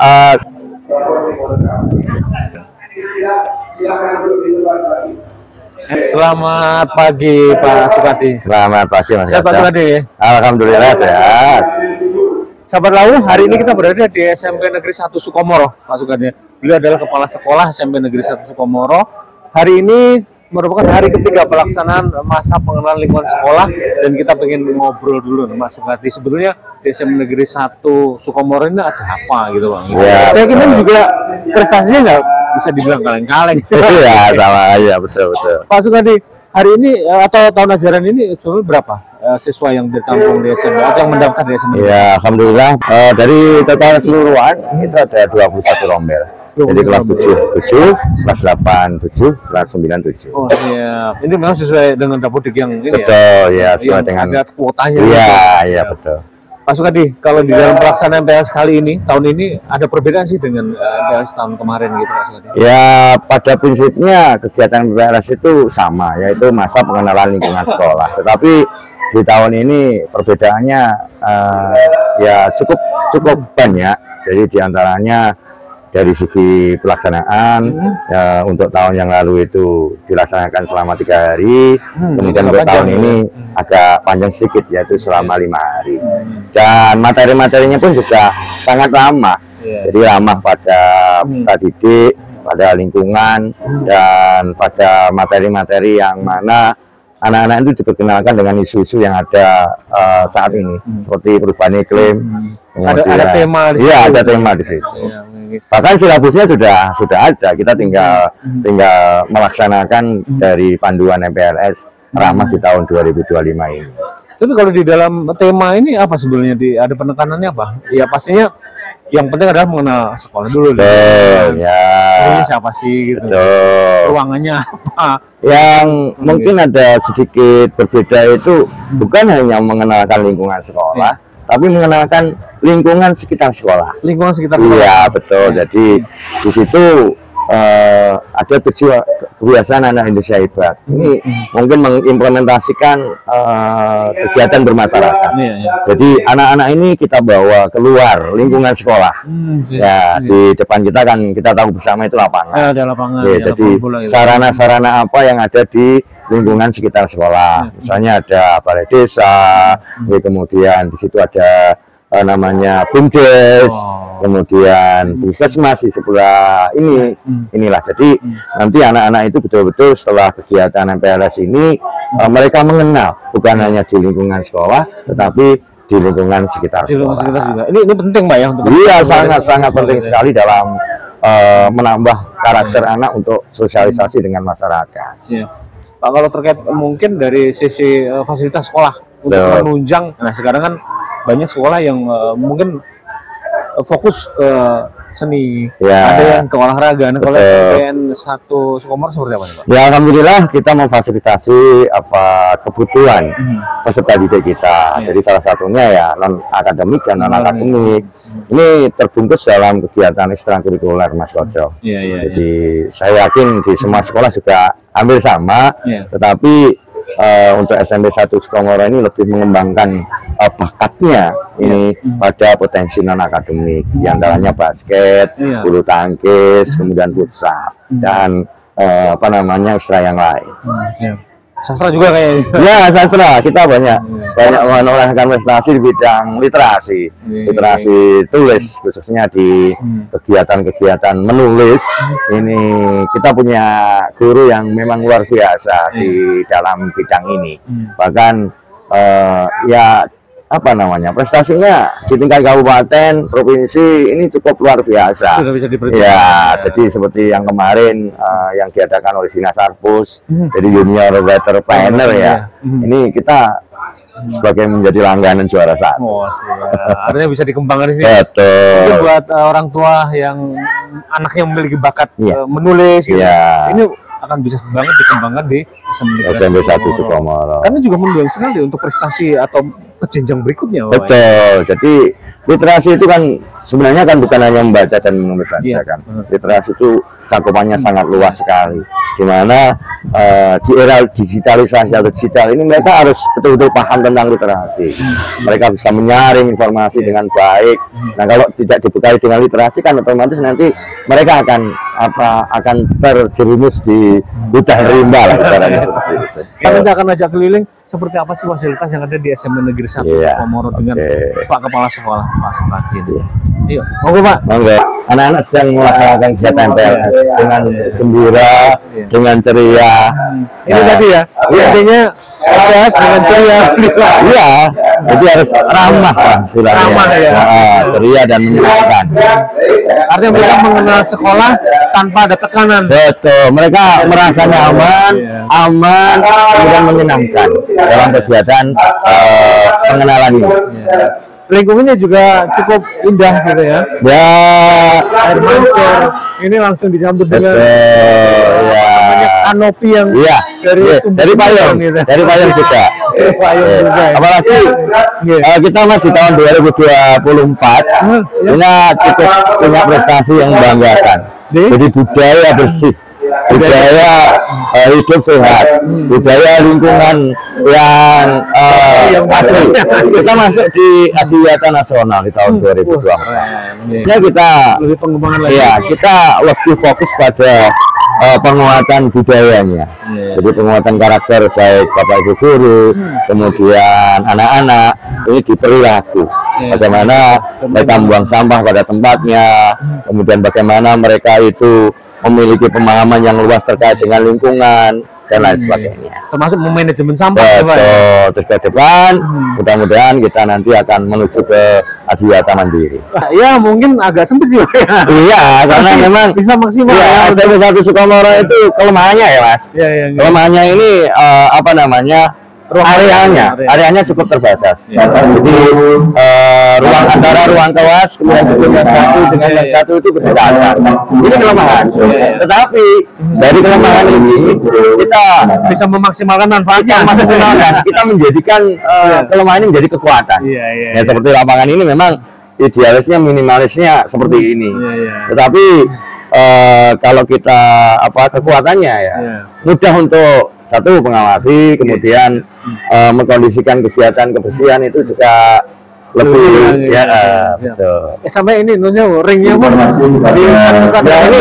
Uh, Selamat pagi Pak Sukadi. Selamat pagi Mas. Sehat Pak Sukadi. Alhamdulillah sehat. Sahabat Lawu, hari ini kita berada di SMP Negeri 1 Sukomoro, Pak Sukadi. Beliau adalah kepala sekolah SMP Negeri 1 Sukomoro. Hari ini merupakan hari ketiga pelaksanaan masa pengenalan lingkungan sekolah, dan kita pengen ngobrol dulu Mas Sukadi. Sebetulnya di SMP Negeri 1 Sukomoro ini ada apa gitu Bang? Ya, saya kira juga prestasinya nggak bisa dibilang kaleng-kaleng. Iya, sama aja, betul. Pak Sukadi, hari ini atau tahun ajaran ini sebenarnya berapa siswa yang ditampung di SMP atau yang mendaftar di SMP? Ya, alhamdulillah dari total keseluruhan itu ada 21 rombel. Jadi kelas 7, kelas 8, 7, kelas 9, 7. Oh iya, ini memang sesuai dengan Dapodik yang ini betul, ya, sesuai dengan ada kuotanya. Iya, betul. Pak Sukadi, kalau di dalam pelaksanaan MPLS kali ini, tahun ini ada perbedaan sih dengan MPLS tahun kemarin gitu Pak Sukadi? Ya, pada prinsipnya kegiatan MPLS itu sama, yaitu masa pengenalan lingkungan sekolah. Tetapi di tahun ini perbedaannya ya cukup banyak. Jadi diantaranya dari segi pelaksanaan, ya, untuk tahun yang lalu itu dilaksanakan selama 3 hari, kemudian untuk tahun ini agak panjang sedikit, yaitu selama 5 hari. Dan materi-materinya pun juga sangat ramah, jadi ramah pada peserta didik, pada lingkungan, dan pada materi-materi yang mana anak-anak itu diperkenalkan dengan isu-isu yang ada saat ini, seperti perubahan iklim. Ada tema di situ. Iya, ada tema di situ. Bahkan silabusnya sudah ada, kita tinggal melaksanakan dari panduan MPLS ramah di tahun 2025 ini. Tapi kalau di dalam tema ini apa sebenarnya, ada penekanannya apa? Ya pastinya yang penting adalah mengenal sekolah dulu. Ya. Ini siapa sih gitu? Ruangannya apa? Yang mungkin ada sedikit berbeda itu bukan hanya mengenalkan lingkungan sekolah, tapi mengenalkan lingkungan sekitar sekolah. Lingkungan sekitar sekolah. Iya, betul. Jadi di situ ada 7 kebiasaan anak Indonesia hebat. Ini mungkin mengimplementasikan kegiatan bermasyarakat. Jadi anak-anak ini kita bawa keluar lingkungan sekolah. Ya, di depan kita kan kita tahu bersama itu lapangan. Ada lapangan. Ya, jadi sarana-sarana apa yang ada di lingkungan sekitar sekolah. Misalnya ada balai desa, kemudian di situ ada namanya BUMDes, kemudian puskesmas di sebelah inilah. Jadi nanti anak-anak itu betul-betul setelah kegiatan MPLS ini mereka mengenal bukan hanya di lingkungan sekolah, tetapi di lingkungan sekitar sekolah. Juga. Ini penting Mbak ya untuk sangat penting sekali dalam menambah karakter anak untuk sosialisasi dengan masyarakat. Pak, kalau terkait mungkin dari sisi fasilitas sekolah untuk menunjang, nah sekarang kan banyak sekolah yang mungkin fokus ke seni, ada yang ke olahraga. Nah, kalau SMPN 1 Sukomoro seperti apa nih Pak? Ya, alhamdulillah kita memfasilitasi kebutuhan peserta didik kita. Jadi salah satunya ya non akademik dan non akademik. Ini terbungkus dalam kegiatan ekstrakurikuler Mas Koco. Jadi saya yakin di semua sekolah juga hampir sama, tetapi untuk SMP 1 Sukomoro ini lebih mengembangkan bakatnya ini pada potensi non akademik, diantaranya basket, bulu tangkis, kemudian futsal, dan ekstra yang lain. Sastra juga kayaknya. Ya, sastra kita banyak menorehkan prestasi di bidang literasi tulis, khususnya di kegiatan-kegiatan menulis. Ini kita punya guru yang memang luar biasa di dalam bidang ini. Bahkan prestasinya di tingkat kabupaten, provinsi ini cukup luar biasa. Sudah bisa jadi seperti yang kemarin yang diadakan oleh Dinas Arpus, jadi Junior Writer Planner ini kita sebagai menjadi langganan juara 1. Artinya bisa dikembangkan di sini. Betul. Mungkin buat orang tua yang anaknya memiliki bakat menulis gitu. Ini akan bisa banget dikembangkan di SMP 1 Sukomoro. Karena juga menunjang sekali untuk prestasi atau ke jenjang berikutnya. Betul. Jadi literasi itu kan sebenarnya kan bukan hanya membaca dan menulis saja kan. Literasi itu cakupannya sangat luas sekali. Dimana di era digitalisasi atau digital ini mereka harus betul-betul paham tentang literasi. Mereka bisa menyaring informasi dengan baik. Nah, kalau tidak dibekali dengan literasi kan otomatis nanti mereka akan terjerumus di hutan rimba lah caranya seperti itu. Kita akan ajak keliling seperti apa sih fasilitas yang ada di SMP Negeri 1 Sukomoro dengan Pak Kepala Sekolah Pak Supadin. Yuk, monggo Pak. Monggo. Anak-anak sedang melaksanakan kegiatan PLS dengan gembira, dengan ceria. Ini tadi ya, artinya PLS dengan ceria. Iya, jadi harus ramah lah istilahnya. Ramah ya. Ceria dan menyenangkan. Artinya mereka mengenal sekolah tanpa ada tekanan. Betul, mereka merasa nyaman, aman, kemudian menyenangkan dalam kegiatan pengenalan ini. Lingkungannya juga cukup indah gitu ya. Ya, Air mancur, ini langsung disambut dengan kanopi yang dari payung, gitu. dari payung juga. Apalagi kita masih tahun 2024, ini cukup punya prestasi yang membanggakan. Jadi budaya bersih, budaya hidup sehat, budaya lingkungan yang asli. Kita masuk di Adiwiyata Nasional di tahun 2024. Ini kita lebih pengembangan lagi. Iya, kita lebih fokus pada penguatan budayanya. Jadi penguatan karakter baik Bapak Ibu guru, kemudian anak-anak ini diperilaku. Bagaimana mereka membuang sampah pada tempatnya, kemudian bagaimana mereka itu memiliki pemahaman yang luas terkait dengan lingkungan dan lain sebagainya. Termasuk manajemen sampah. Betul. Terus ke depan, mudah-mudahan kita nanti akan menuju ke Adiwiyata Mandiri. Ya mungkin agak sempit sih. Iya, karena memang bisa maksimal. Ya, SMP 1 Sukomoro itu kelemahannya ya Mas. Kelemahannya ini apa namanya? Areanya cukup terbatas. Jadi ruang antara ruang kelas kemudian yang satu dengan yang satu itu berdekatan. Ini kelemahan. Tetapi dari kelemahan ini kita bisa memaksimalkan manfaatnya. Kita menjadikan kelemahan ini menjadi kekuatan. Ya seperti lapangan ini memang idealisnya minimalisnya seperti ini. Tetapi kalau kita kekuatannya ya mudah untuk satu mengawasi, kemudian mengkondisikan kegiatan kebersihan itu juga lebih betul. Sampai ini nunjuk ringnya pun tadi ini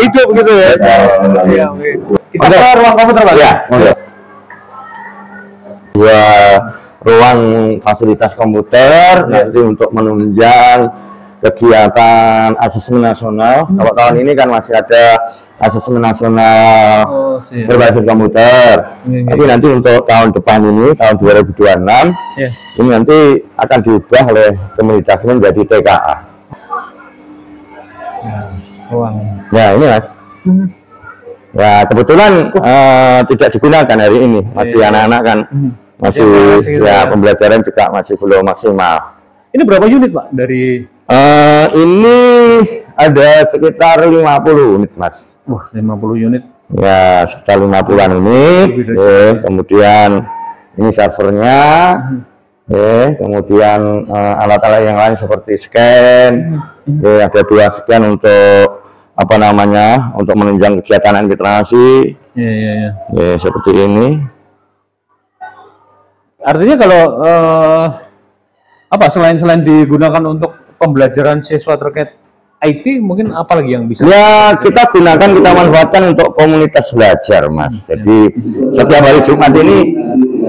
hidup gitu ya. Kita ke ruang komputer Pak. Ya, ruang fasilitas komputer nanti untuk menunjang kegiatan asesmen nasional. Kalau tahun ini kan masih ada asesmen nasional berbasis komputer. Tapi nanti untuk tahun depan ini, tahun 2026, ini nanti akan diubah oleh Kemendikbud menjadi TKA. Ya ini Mas. Ya kebetulan tidak digunakan hari ini, masih anak-anak kan, masih pembelajaran juga masih belum maksimal. Ini berapa unit Pak dari? Ini ada sekitar 50 unit Mas. Wah 50 unit. Ya sekitar 50-an unit. Kemudian ini servernya. Kemudian alat-alat yang lain seperti scan. Ada 2 scan untuk apa namanya, untuk menunjang kegiatan literasi. Seperti ini. Artinya kalau selain digunakan untuk pembelajaran siswa terkait IT, mungkin apa lagi yang bisa? Ya, kita gunakan, kita manfaatkan untuk komunitas belajar, Mas. Jadi setiap hari Jumat ini,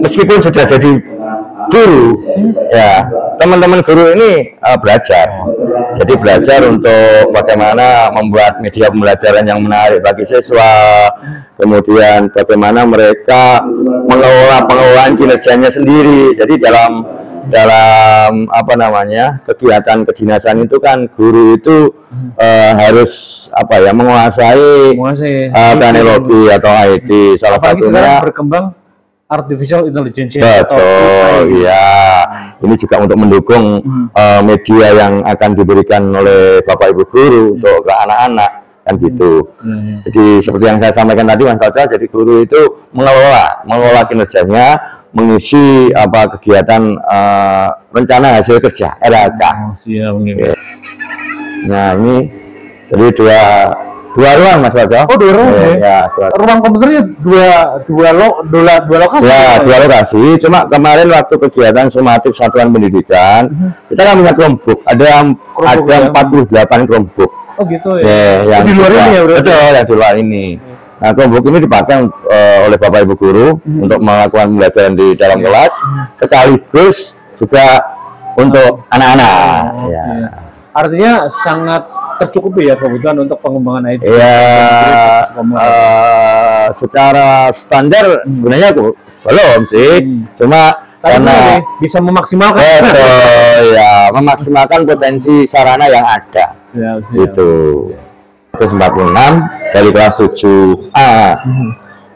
meskipun sudah jadi guru, ya teman-teman guru ini belajar. Jadi belajar untuk bagaimana membuat media pembelajaran yang menarik bagi siswa, kemudian bagaimana mereka pengelolaan kinerjanya sendiri. Jadi dalam apa namanya, kegiatan kedinasan itu kan guru itu harus menguasai teknologi atau IT. Salah satunya berkembang artificial intelligence. Betul, iya. Ini juga untuk mendukung media yang akan diberikan oleh Bapak Ibu guru untuk ke anak-anak kan gitu. Jadi seperti yang saya sampaikan tadi Mas Kaca, jadi guru itu mengelola kinerjanya mengisi apa kegiatan rencana hasil kerja RHK. Siap. Nah ini jadi dua ruang Mas Wajo. Oh, dua ruang ya. Ruang komputernya dua lokasi. Ya, dua lokasi. Cuma kemarin waktu kegiatan somatik satuan pendidikan, kita kan punya Chromebook. Ada 48 Chromebook. Oh gitu ya. Yang di luar ini ya, bro? Betul, yang di luar ini. Nah, Chromebook ini dipakai oleh Bapak Ibu guru untuk melakukan pembelajaran di dalam kelas, sekaligus juga untuk anak-anak. Ya. Artinya sangat tercukupi ya kebutuhan untuk pengembangan IT. Ya, secara standar sebenarnya belum sih, cuma karena bisa memaksimalkan. Ya, memaksimalkan potensi sarana yang ada. Ya, itu 146 dari kelas 7A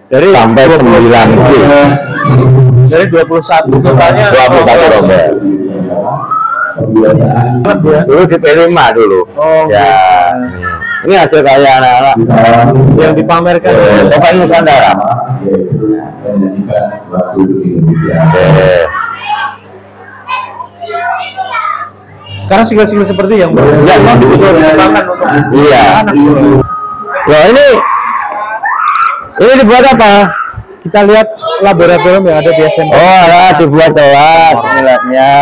dari sampai 9 dari 21 totalnya 21 rombel. Dulu di P5 dulu. Ya. Ini hasil karya anak-anak yang dipamerkan Bapak Nusantara. Karena skill-skill seperti yang iya. Nah, ini dibuat apa? Kita lihat laboratorium yang ada di SMP. Oh, dibuat kelas labnya.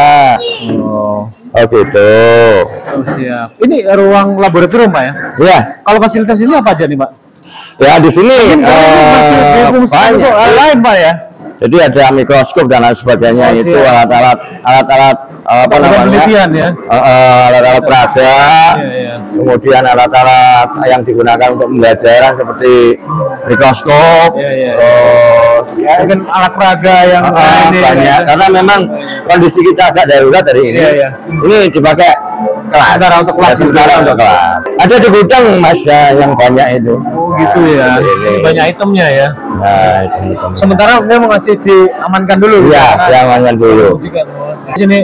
Oh gitu. Oh, siap. Ini ruang laboratorium Pak ya? Iya. Kalau fasilitas ini apa aja nih Pak? Ya di sini masih lain Pak ya. Jadi ada mikroskop dan lain sebagainya. Itu alat-alat apa namanya? Penelitian ya. Alat-alat peraga. Kemudian alat-alat yang digunakan untuk pembelajaran seperti mikroskop. Mungkin alat peraga yang banyak karena memang kondisi kita agak darurat dari ini. Ini dipakai kelas. Untuk kelas. Untuk kelas. Ada di gudang Mas ya, yang banyak itu. Oh gitu ya. Banyak itemnya ya. Nah, itu. Sementara memang masih diamankan dulu. Iya, diamankan dulu. Di sini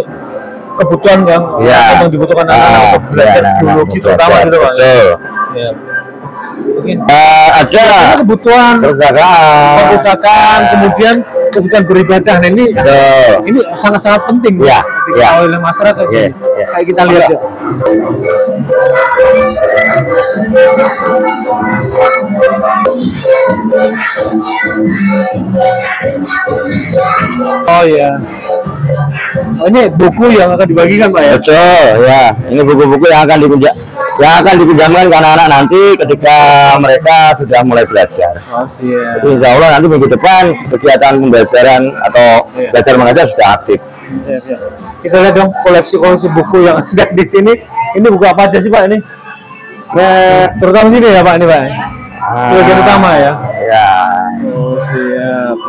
kebutuhan yang memang dibutuhkan anak-anak untuk belajar biologi terutama gitu Pak. Betul. Ada kebutuhan perpustakaan, kemudian kebutuhan beribadah. Nah, ini sangat-sangat penting oleh masyarakat. Kayak kita lihat ya. Oh ya. Oh, ini buku yang akan dibagikan Pak ya? Betul ya. Ini buku-buku yang akan dipinjamkan ke anak-anak nanti ketika mereka sudah mulai belajar. Oh, siap. Jadi insya Allah nanti minggu depan kegiatan pembelajaran atau belajar mengajar sudah aktif. Kita lihat dong koleksi buku yang ada di sini. Ini buku apa aja sih Pak ini? Terutama sini ya Pak ini Pak. Bagian utama ya. Ya. Oh siap.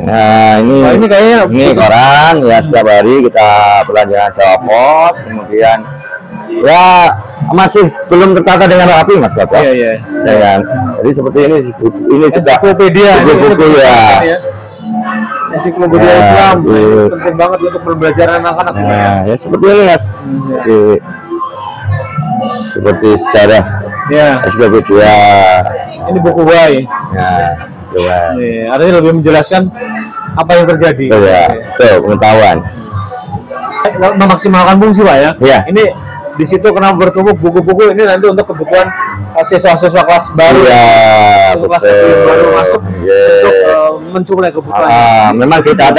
Nah ini kayaknya koran ya, setiap hari kita pelajaran Jawa Pos, kemudian ya masih belum tertata dengan rapi Mas Bapak. Iya. Jadi seperti ini ensiklopedia buku ya. Ensiklopedia Islam penting banget untuk pembelajaran anak-anak. Nah, ya seperti ini Mas. Seperti sejarah. Ya. Ensiklopedia. Ini buku Y. Ya. Artinya lebih menjelaskan apa yang terjadi. Pengetahuan. Memaksimalkan fungsi Pak ya. Iya. Ini di situ kenapa bertumpuk buku-buku ini nanti untuk kebutuhan siswa-siswa kelas baru. Kelas baru masuk untuk mencukupi kebutuhan. Memang kita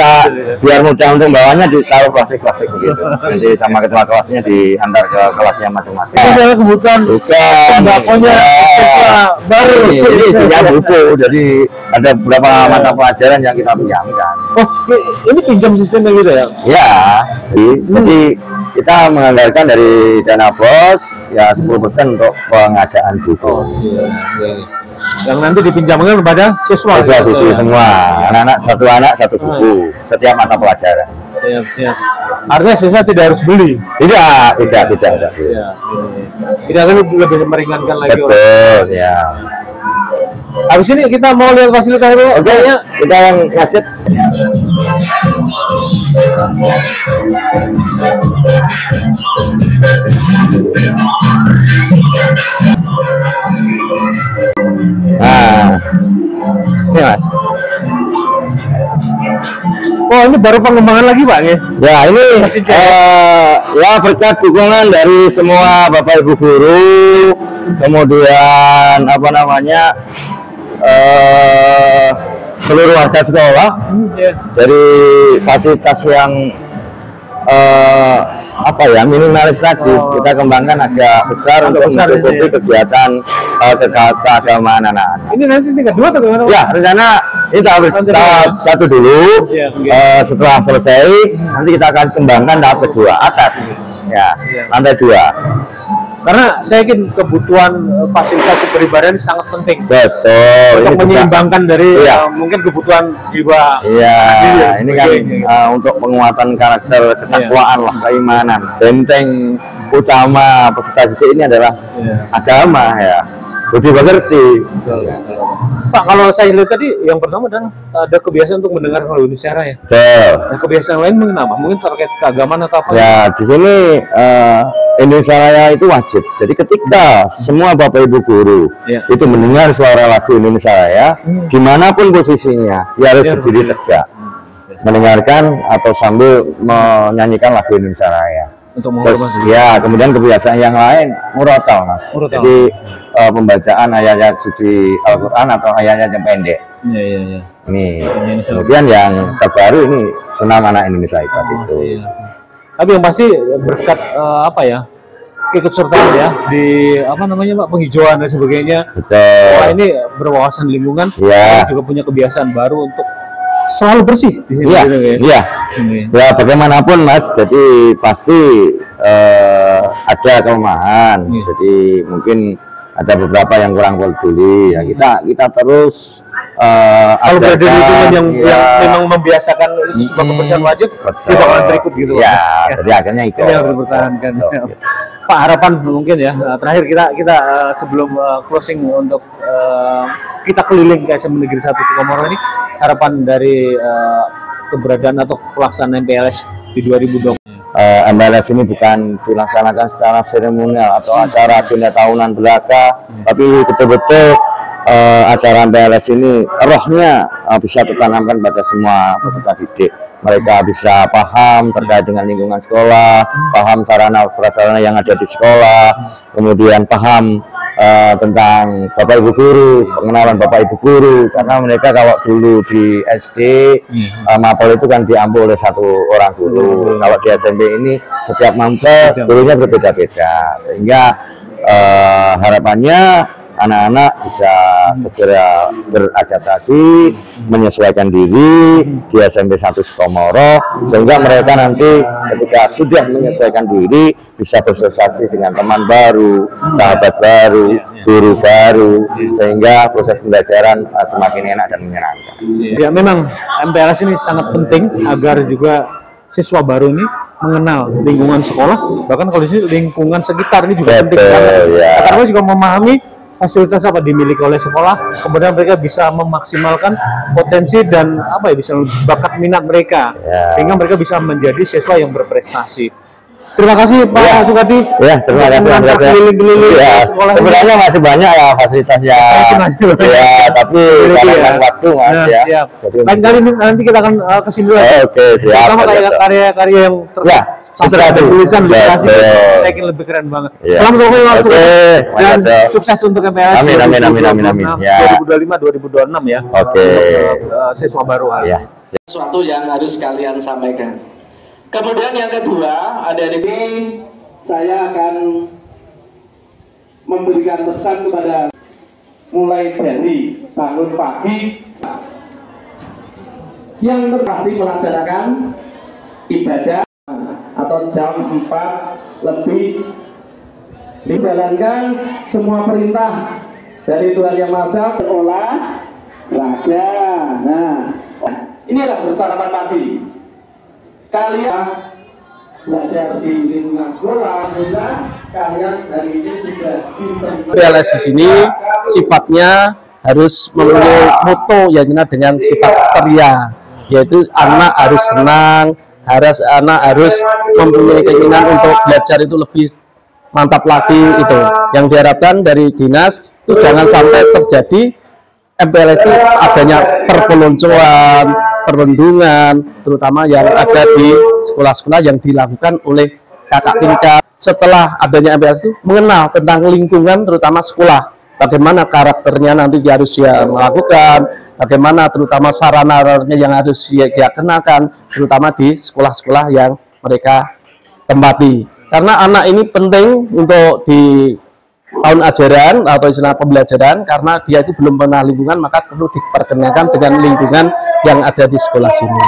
biar mudah untuk bawanya ditaruh klasik-klasik begitu. Nanti sama ketua kelasnya diantar ke kelasnya masing-masing. Itu adalah kebutuhan sembakonya siswa baru. Ini isinya buku, jadi ada beberapa mata pelajaran yang kita pinjamkan. Oh, ini pinjam sistemnya gitu ya? Ya, jadi kita menganggarkan dari dana BOS ya 10% untuk pengadaan buku. Yang nanti dipinjamkan kepada siswa. Semua anak-anak satu buku setiap mata pelajaran. Siap. Artinya siswa tidak harus beli. Tidak. Tidak lebih meringankan lagi. Betul ya. Habis ini kita mau lihat fasilitas itu. Oke ya, kita yang ngasih. Nah, ini Mas. Oh, ini baru pengembangan lagi Pak ya? Ya ini ya berkat dukungan dari semua Bapak Ibu guru, kemudian apa namanya seluruh warga sekolah, dari fasilitas yang apa ya minimalis tadi kita kembangkan agak besar untuk mencukupi kegiatan keagamaan anak-anak. Ini nanti tingkat 2 atau gimana? Ya, rencana ini tahap 1 dulu. Setelah selesai nanti kita akan kembangkan tahap kedua atas. Ya, lantai 2. Karena saya yakin kebutuhan fasilitas kepribadian sangat penting. Betul. Untuk menyeimbangkan dari mungkin kebutuhan jiwa. Iya, ini kan untuk penguatan karakter ketakwaan lah, keimanan. Benteng utama peserta didik ini adalah agama ya. Budi pekerti. Pak, kalau saya lihat tadi yang pertama adalah ada kebiasaan untuk mendengar kalau Indonesia Raya. Betul. Nah, kebiasaan lain mungkin apa? Mungkin terkait keagamaan atau apa? Ya, di sini Indonesia Raya itu wajib. Jadi ketika semua Bapak Ibu guru itu mendengar suara lagu Indonesia Raya, dimanapun posisinya, ya harus berdiri tegak, mendengarkan atau sambil menyanyikan lagu Indonesia Raya. Untuk menghormati. Ya, kemudian kebiasaan yang lain murotal, Mas. Jadi pembacaan ayat-ayat suci Al-Quran atau ayat-ayat yang pendek. Iya. Ini. Kemudian yang terbaru ini senam anak Indonesia itu. Tapi yang pasti berkat apa ya, keikutsertaan ya di apa namanya Pak, penghijauan dan sebagainya. Betul. Wah, ini berwawasan lingkungan, juga punya kebiasaan baru untuk selalu bersih di sini. Iya. Ya bagaimanapun Mas, jadi pasti ada kelemahan. Jadi mungkin ada beberapa yang kurang peduli. Ya kita terus kalau berada di lingkungan yang memang membiasakan itu sebuah kebersihan wajib, tidak akan terikut gitu. Ya, jadi akhirnya ikut. Ini harus dipertahankan. Pak, harapan mungkin ya terakhir kita sebelum closing untuk kita keliling ke SMP Negeri 1 Sukomoro ini, harapan dari keberadaan atau pelaksanaan MPLS di 2020. MPLS ini bukan dilaksanakan secara seremonial atau acara agenda tahunan belaka, tapi betul-betul acara MPLS ini rohnya bisa tertanamkan pada semua peserta didik. Mereka bisa paham terkait dengan lingkungan sekolah, paham sarana prasarana yang ada di sekolah, kemudian paham tentang Bapak Ibu guru, pengenalan Bapak Ibu guru, karena mereka kalau dulu di SD mapel itu kan diambil oleh 1 orang guru. Kalau di SMP ini setiap mapel gurunya berbeda-beda, sehingga harapannya anak-anak bisa segera beradaptasi, menyesuaikan diri di SMP 1 Sukomoro, sehingga mereka nanti ketika sudah menyesuaikan diri bisa bersosialisasi dengan teman baru, sahabat baru, guru baru, sehingga proses pembelajaran semakin enak dan menyenangkan. Ya, memang MPLS ini sangat penting agar juga siswa baru ini mengenal lingkungan sekolah, bahkan kalau di sini lingkungan sekitar ini juga penting banget. Karena juga memahami fasilitas apa dimiliki oleh sekolah, kemudian mereka bisa memaksimalkan potensi dan apa ya, bisa bakat minat mereka, sehingga mereka bisa menjadi siswa yang berprestasi. Terima kasih Pak Sukadi. Ya, terima kasih. Keliling-keliling sekolah. Sebenarnya masih banyak ya fasilitasnya. Ya, tapi karena waktu Mas ya. Siap. Lain kali nanti kita akan kesini lagi. Oke, siap. Sama karya-karya yang sampai tulisan literasi, saya yakin lebih keren banget. Selamat dan sukses untuk MPLS. Amin. Ya. 2025-2026 ya. Oke. Siswa baru. Ya. Sesuatu yang harus kalian sampaikan. Kemudian yang kedua, ada ini saya akan memberikan pesan kepada mulai dari bangun pagi yang pasti melaksanakan ibadah atau jam 4 lebih dijalankan semua perintah dari Tuhan Yang Maha Esa, olahraga. Nah, inilah bersarapan pagi. Kalian belajar di lingkungan sekolah, kalian dari ini sudah MPLS di sini sifatnya harus mempunyai moto yang dengan sifat ceria, yaitu anak harus senang, anak harus mempunyai keinginan untuk belajar itu lebih mantap lagi. Itu yang diharapkan dari dinas, itu jangan sampai terjadi MPLS itu adanya perpeloncoan, perlindungan, terutama yang ada di sekolah-sekolah yang dilakukan oleh kakak tingkat. Setelah adanya MPLS itu mengenal tentang lingkungan, terutama sekolah, bagaimana karakternya nanti harus dia melakukan, bagaimana terutama sarana-sarananya yang harus dia kenakan, terutama di sekolah-sekolah yang mereka tempati. Karena anak ini penting untuk di tahun ajaran atau istilah pembelajaran, karena dia itu belum pernah lingkungan, maka perlu diperkenalkan dengan lingkungan yang ada di sekolah sini.